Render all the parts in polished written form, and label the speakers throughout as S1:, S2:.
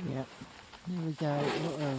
S1: Yep, there we go. Uh-oh.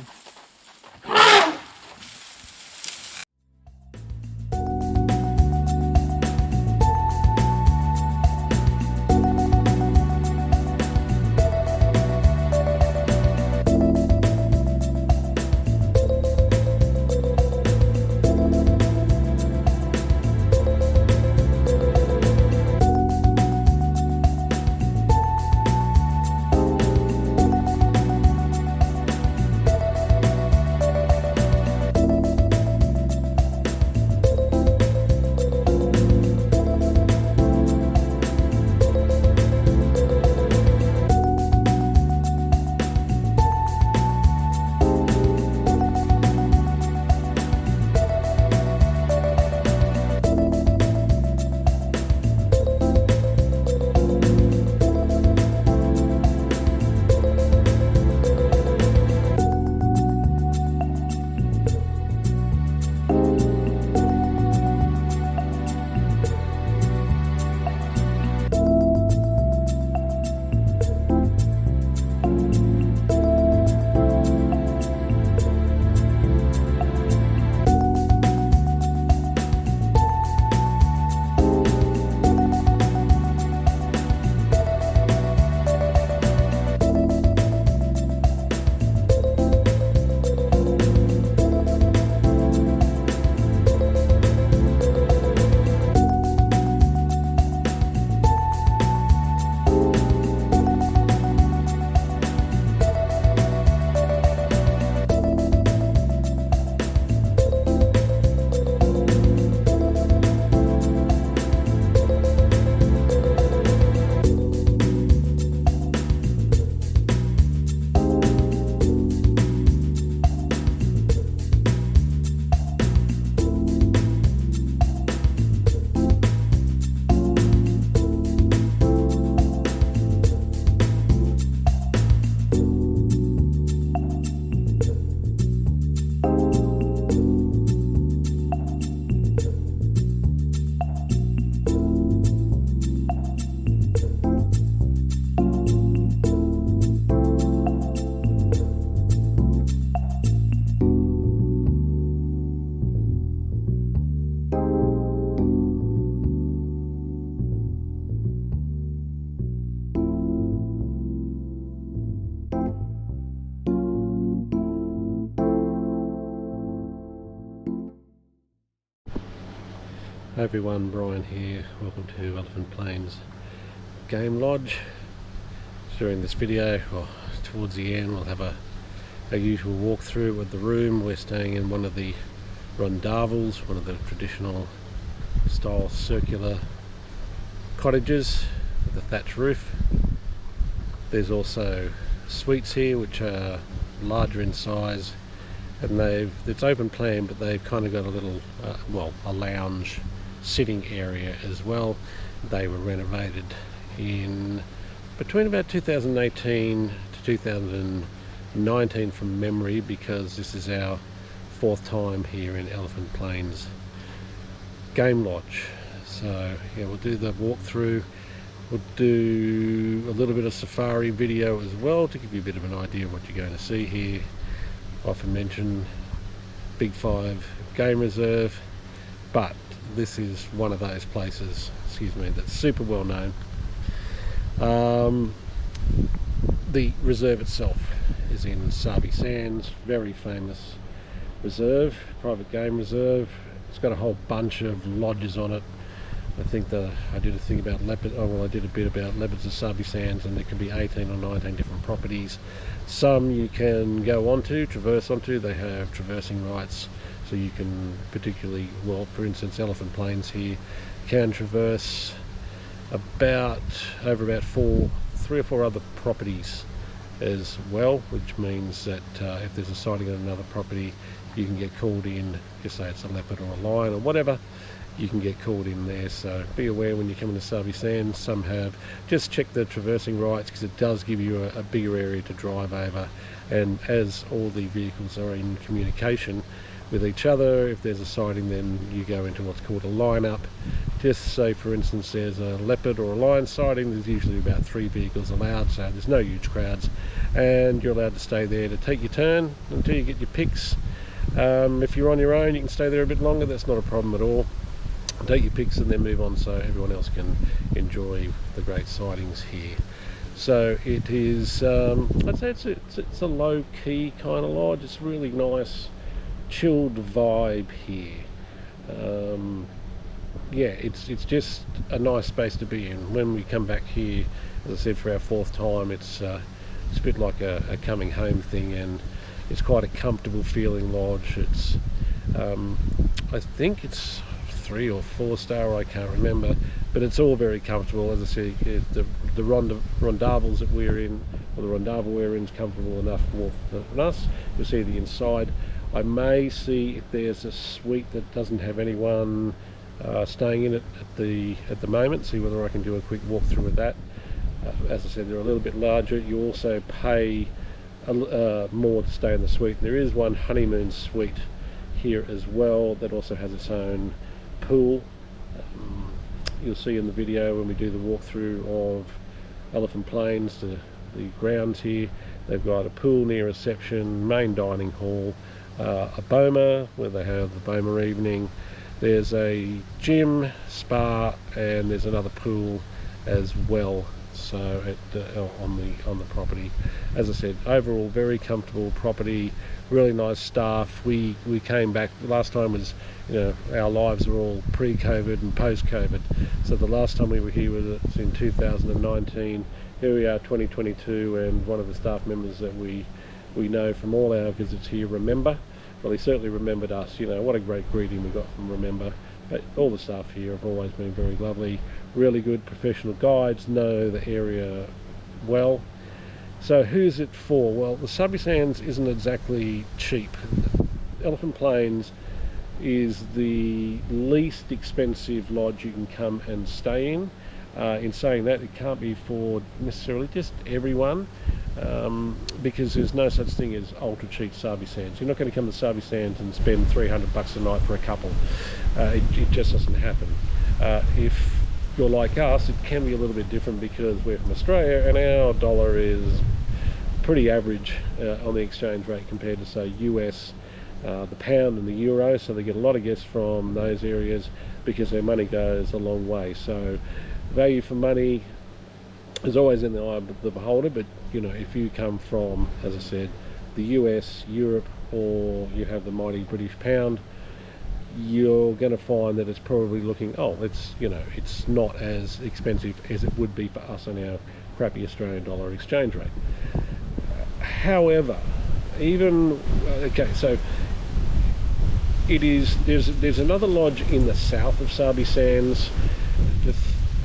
S2: Hey everyone, Brian here. Welcome to Elephant Plains Game Lodge. During this video, or towards the end, we'll have a usual walkthrough of the room. We're staying in one of the rondavels, one of the traditional style circular cottages with a thatch roof. There's also suites here which are larger in size, and it's open plan, but they've kind of got a little a lounge sitting area as well. They were renovated in between about 2018 to 2019 from memory, because this is our fourth time here in Elephant Plains Game Lodge. So yeah, we'll do the walkthrough. We'll do a little bit of safari video as well to give you a bit of an idea of what you're going to see here. Often mentioned Big 5 Game Reserve, but this is one of those places, that's super well known. The reserve itself is in Sabi Sands, very famous reserve, private game reserve. It's got a whole bunch of lodges on it. I think I did a thing about leopard. I did a bit about leopards of Sabi Sands, and there can be 18 or 19 different properties. Some you can go onto, traverse onto. They have traversing rights, so you can particularly, for instance, Elephant Plains here can traverse over about 3 or 4 other properties as well, which means that if there's a sighting on another property, you can get called in. Just say it's a leopard or a lion or whatever, you can get called in there. So be aware when you come into Sabi Sands. Some have, just check the traversing rights, because it does give you a bigger area to drive over, and as all the vehicles are in communication with each other, if there's a sighting, then you go into what's called a line-up, Just say for instance there's a leopard or a lion sighting, there's usually about 3 vehicles allowed, so there's no huge crowds, and you're allowed to stay there to take your turn until you get your pics. If you're on your own, you can stay there a bit longer, that's not a problem at all. Take your pics and then move on so everyone else can enjoy the great sightings here. So it is, I'd say it's a low-key kind of lodge. It's a really nice chilled vibe here. Yeah, it's just a nice space to be in. When we come back here, as I said, for our 4th time, it's a bit like a coming home thing, and it's quite a comfortable feeling lodge. It's I think it's 3 or 4 star, I can't remember, but it's all very comfortable. As I say, the rondavels that we're in, or the rondavel we're in, is comfortable enough for us. You'll see the inside. I may see if there's a suite that doesn't have anyone staying in it at the moment, see whether I can do a quick walkthrough with that. As I said, they're a little bit larger. You also pay more to stay in the suite. There is one honeymoon suite here as well that also has its own pool. You'll see in the video when we do the walkthrough of Elephant Plains, the grounds here, they've got a pool near reception, main dining hall, a boma where they have the boma evening. There's a gym, spa, and there's another pool as well. So on the property, as I said, overall very comfortable property, really nice staff. We came back, last time was, our lives were all pre-COVID and post-COVID, so the last time we were here was in 2019. Here we are 2022, and one of the staff members that we know from all our visits here, Remember, well, he certainly remembered us. What a great greeting we got from Remember. But all the staff here have always been very lovely, really good professional guides, know the area well. So who's it for? Well, the Sabi Sands isn't exactly cheap. Elephant Plains is the least expensive lodge you can come and stay in. In saying that, it can't be for necessarily just everyone, because there's no such thing as ultra cheap Sabi Sands. You're not going to come to Sabi Sands and spend $300 a night for a couple. It just doesn't happen. If you're like us, it can be a little bit different because we're from Australia and our dollar is pretty average on the exchange rate compared to, say, US, the pound and the euro. So they get a lot of guests from those areas because their money goes a long way. So value for money is always in the eye of the beholder, but if you come from, as I said, the US, Europe, or you have the mighty British pound, you're going to find that it's probably looking, it's not as expensive as it would be for us on our crappy Australian dollar exchange rate. However, so there's another lodge in the south of Sabi Sands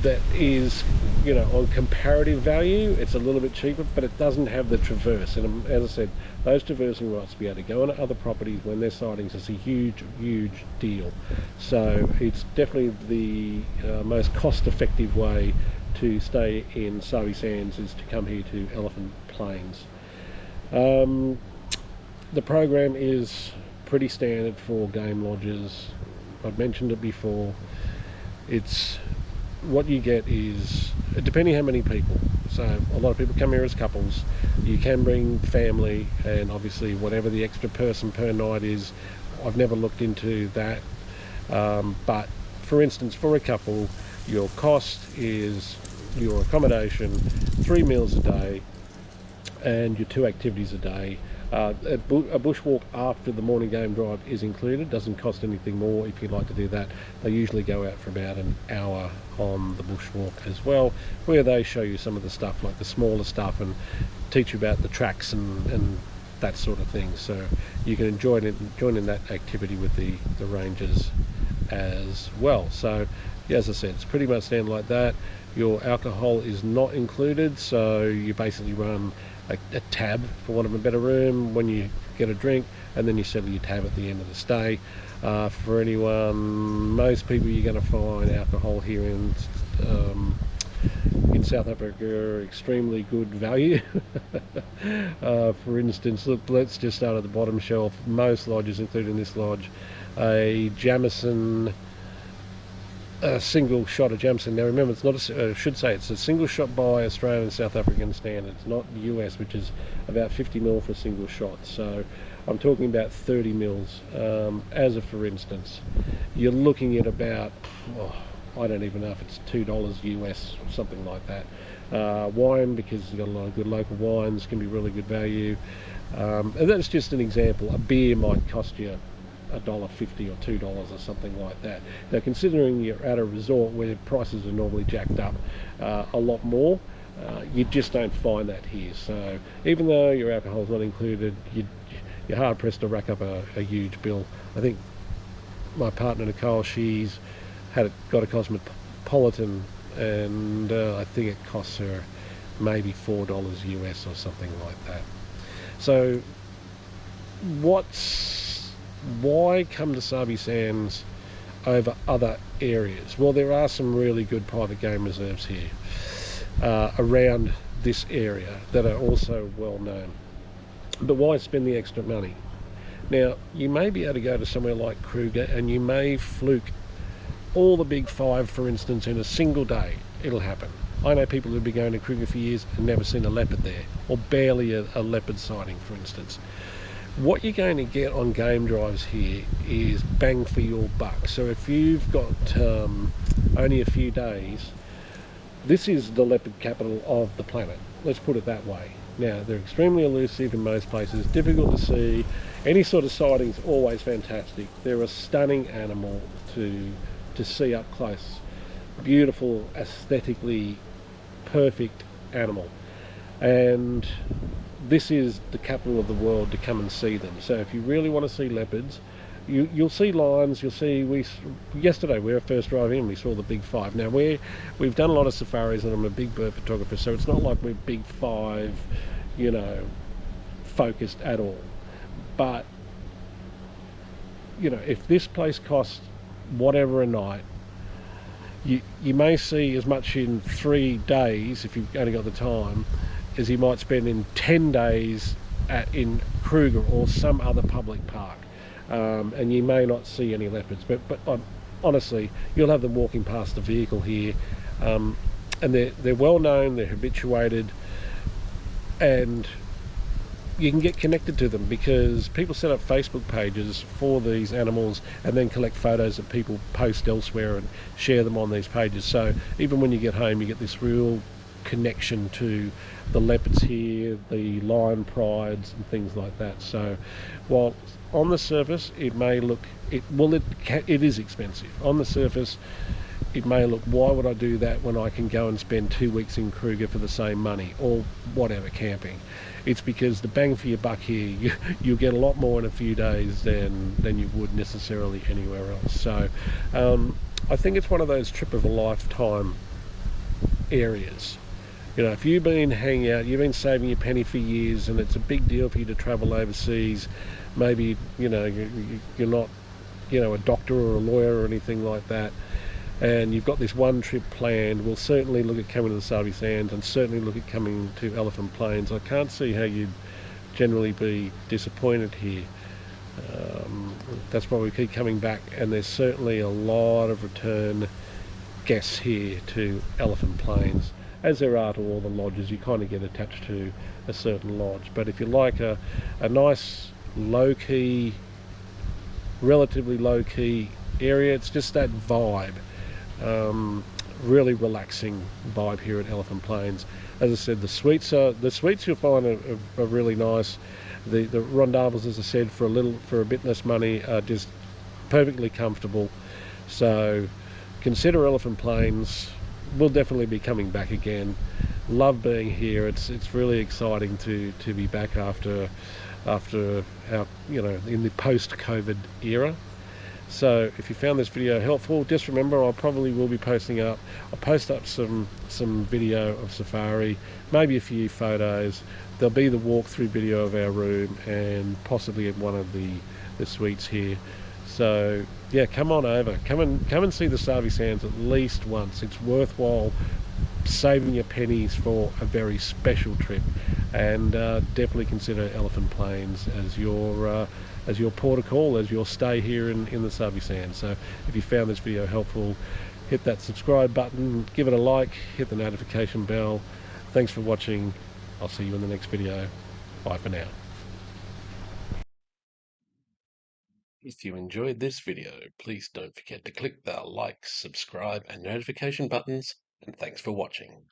S2: that is, on comparative value, it's a little bit cheaper, but it doesn't have the traverse. And as I said, those traversing rights to be able to go on other properties when there's sightings is a huge deal. So it's definitely the most cost-effective way to stay in Sabi Sands is to come here to Elephant Plains. The program is pretty standard for game lodges. I've mentioned it before. It's what you get is, depending how many people, so a lot of people come here as couples, you can bring family, and obviously whatever the extra person per night is, I've never looked into that, but for instance, for a couple, your cost is your accommodation, 3 meals a day, and your 2 activities a day. A bushwalk after the morning game drive is included, doesn't cost anything more if you'd like to do that. They usually go out for about an hour on the bushwalk as well, where they show you some of the stuff, like the smaller stuff, and teach you about the tracks and that sort of thing. So you can join in that activity with the rangers as well. So yeah, as I said, it's pretty much standard like that. Your alcohol is not included, so you basically run a tab, for want of a better room, when you get a drink, and then you settle your tab at the end of the stay. For anyone, most people, you're going to find alcohol here in South Africa extremely good value. For instance, look, let's just start at the bottom shelf. Most lodges, including this lodge, a Jameson a single shot of Jamison. Now remember, it's not I should say it's a single shot by Australian and South African standards, not US, which is about 50 mil for a single shot. So I'm talking about 30 mils. As a for instance, you're looking at about, I don't even know if it's $2 US or something like that. Wine, because you've got a lot of good local wines, can be really good value. And that's just an example. A beer might cost you $1.50 or $2 or something like that. Now, considering you're at a resort where prices are normally jacked up a lot more, you just don't find that here. So even though your alcohol's not included, you're hard pressed to rack up a huge bill. I think my partner Nicole, she's got a Cosmopolitan, and I think it costs her maybe $4 US or something like that. So why come to Sabi Sands over other areas? Well, there are some really good private game reserves here around this area that are also well known. But why spend the extra money? Now, you may be able to go to somewhere like Kruger and you may fluke all the big five, for instance, in a single day. It'll happen. I know people who've been going to Kruger for years and never seen a leopard there, or barely a leopard sighting, for instance. What you're going to get on game drives here is bang for your buck. So if you've got only a few days, this is the leopard capital of the planet. Let's put it that way. Now, they're extremely elusive in most places, difficult to see. Any sort of sighting's always fantastic. They're a stunning animal to see up close. Beautiful, aesthetically perfect animal. And this is the capital of the world to come and see them. So if you really want to see leopards, you'll see lions. You'll see, yesterday we were first driving in, we saw the big five. Now we've done a lot of safaris, and I'm a big bird photographer, so it's not like we're big five, focused at all. But if this place costs whatever a night, you may see as much in 3 days, if you've only got the time, as you might spend in 10 days in Kruger or some other public park. And you may not see any leopards, but honestly, you'll have them walking past the vehicle here, and they're well known, they're habituated, and you can get connected to them because people set up Facebook pages for these animals and then collect photos that people post elsewhere and share them on these pages. So even when you get home, you get this real connection to the leopards here, the lion prides and things like that. So while on the surface it may look, it is expensive. On the surface it may look, why would I do that when I can go and spend 2 weeks in Kruger for the same money, or whatever, camping? It's because the bang for your buck here, you'll get a lot more in a few days than you would necessarily anywhere else. So I think it's one of those trip of a lifetime areas. If you've been hanging out, you've been saving your penny for years, and it's a big deal for you to travel overseas, maybe you're not a doctor or a lawyer or anything like that, and you've got this one trip planned, we'll certainly look at coming to the Sabi Sands and certainly look at coming to Elephant Plains. I can't see how you'd generally be disappointed here. That's why we keep coming back, and there's certainly a lot of return guests here to Elephant Plains, as there are to all the lodges. You kind of get attached to a certain lodge. But if you like a nice low-key, relatively low-key area, it's just that vibe. Really relaxing vibe here at Elephant Plains. As I said, the suites you'll find are really nice. The rondavels, as I said, for a bit less money, are just perfectly comfortable. So consider Elephant Plains. We'll definitely be coming back again. Love being here. It's really exciting to be back after our in the post-COVID era. So if you found this video helpful, just remember, I probably will be posting up. I'll post up some video of safari, maybe a few photos. There'll be the walkthrough video of our room and possibly at one of the suites here. So yeah, come on over, come and see the Sabi Sands at least once. It's worthwhile saving your pennies for a very special trip, and definitely consider Elephant Plains as your port of call, as your stay here in the Sabi Sands. So if you found this video helpful, hit that subscribe button, give it a like, hit the notification bell. Thanks for watching. I'll see you in the next video. Bye for now. If you enjoyed this video, please don't forget to click the like, subscribe and notification buttons, and thanks for watching.